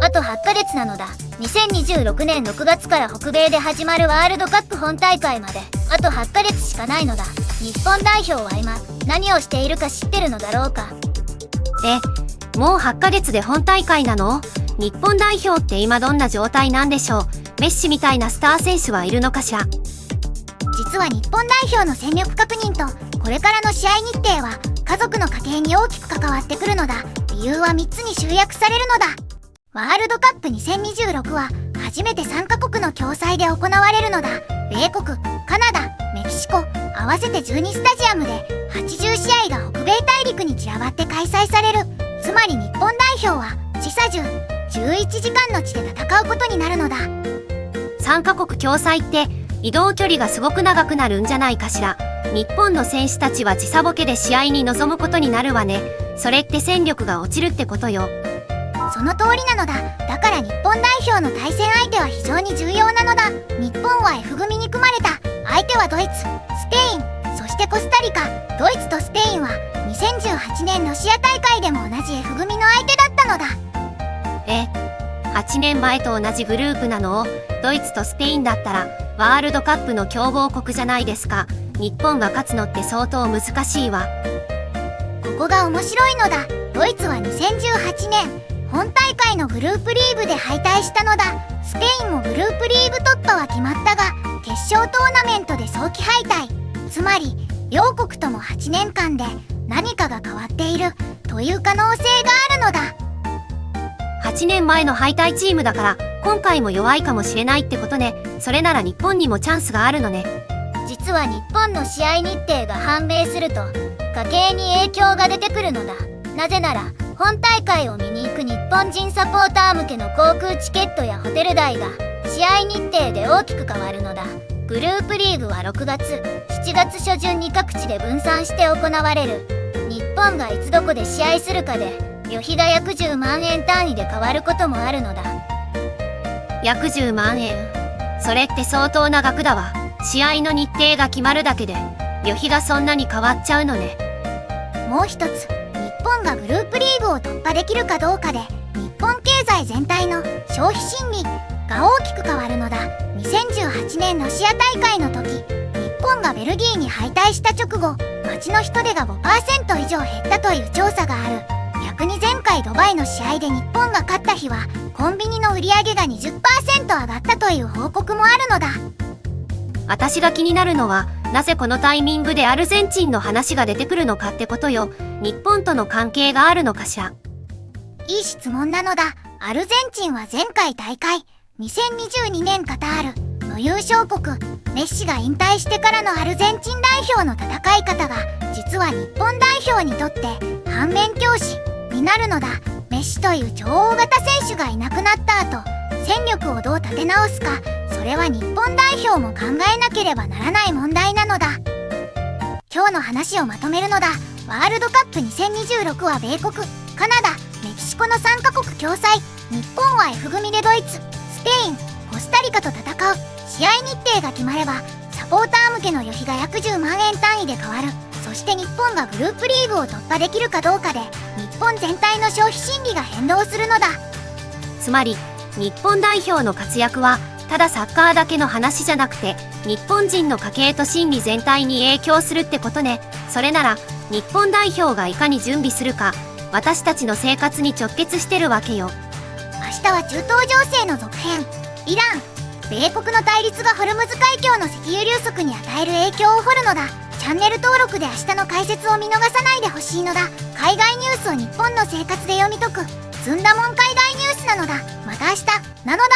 あと8ヶ月なのだ。2026年6月から北米で始まるワールドカップ本大会まであと8ヶ月しかないのだ。日本代表は今何をしているか知ってるのだろうか。もう8ヶ月で本大会なの？日本代表って今どんな状態なんでしょう？メッシみたいなスター選手はいるのかしら？実は日本代表の戦力確認とこれからの試合日程は家族の家計に大きく関わってくるのだ。理由は3つに集約されるのだ。ワールドカップ2026は初めて3カ国の共催で行われるのだ。米国、カナダ、メキシコ合わせて12スタジアムで80試合が北米大陸に散らばって開催される。つまり日本代表は時差11時間の地で戦うことになるのだ。3カ国共催って移動距離がすごく長くなるんじゃないかしら。日本の選手たちは時差ボケで試合に臨むことになるわね。それって戦力が落ちるってことよ。その通りなのだ。だから日本代表の対戦相手は非常に重要なのだ。日本は F 組に組まれた。相手はドイツ、スペイン、そしてコスタリカ。ドイツとスペインは2018年ロシア大会でも同じ F 組の相手だったのだ。8年前と同じグループなの？ドイツとスペインだったらワールドカップの強豪国じゃないですか。日本が勝つのって相当難しいわ。ここが面白いのだ。ドイツは2018年本大会のグループリーグで敗退したのだ。スペインもグループリーグ突破は決まったが決勝トーナメントで早期敗退。つまり両国とも8年間で何かが変わっているという可能性があるのだ。8年前の敗退チームだから今回も弱いかもしれないってことね。それなら日本にもチャンスがあるのね。実は日本の試合日程が判明すると家計に影響が出てくるのだ。なぜなら本大会を見に行く日本人サポーター向けの航空チケットやホテル代が試合日程で大きく変わるのだ。グループリーグは6月、7月初旬に各地で分散して行われる。日本がいつどこで試合するかで旅費が約10万円単位で変わることもあるのだ。約10万円。それって相当な額だわ。試合の日程が決まるだけで旅費がそんなに変わっちゃうのね。もう一つ、日本がグループリーグを突破できるかどうかで日本経済全体の消費心理が大きく変わるのだ。2018年ロシア大会の時、日本がベルギーに敗退した直後、街の人出が 5% 以上減ったという調査がある。逆に前回ドバイの試合で日本が勝った日はコンビニの売り上げが 20% 上がったという報告もあるのだ。私が気になるのはなぜこのタイミングでアルゼンチンの話が出てくるのかってことよ。日本との関係があるのかしら？いい質問なのだ。アルゼンチンは前回大会2022年カタールの優勝国、メッシが引退してからのアルゼンチン代表の戦い方が実は日本代表にとって反面教師になるのだ。メッシという超大型選手がいなくなった後、戦力をどう立て直すか、それは日本代表も考えなければならない問題なのだ。今日の話をまとめるのだ。ワールドカップ2026は米国、カナダ、メキシコの3カ国共催。日本は F 組でドイツ、スペイン、コスタリカと戦う。試合日程が決まればサポーター向けの旅費が約10万円単位で変わる。そして日本がグループリーグを突破できるかどうかで日本全体の消費心理が変動するのだ。つまり日本代表の活躍はただサッカーだけの話じゃなくて日本人の家計と心理全体に影響するってことね。それなら日本代表がいかに準備するか私たちの生活に直結してるわけよ。明日は中東情勢の続編、イラン、米国の対立がホルムズ海峡の石油流速に与える影響を掘るのだ。チャンネル登録で明日の解説を見逃さないでほしいのだ。海外ニュースを日本の生活で読み解くずんだもん海外ニュースなのだ。また明日なのだ。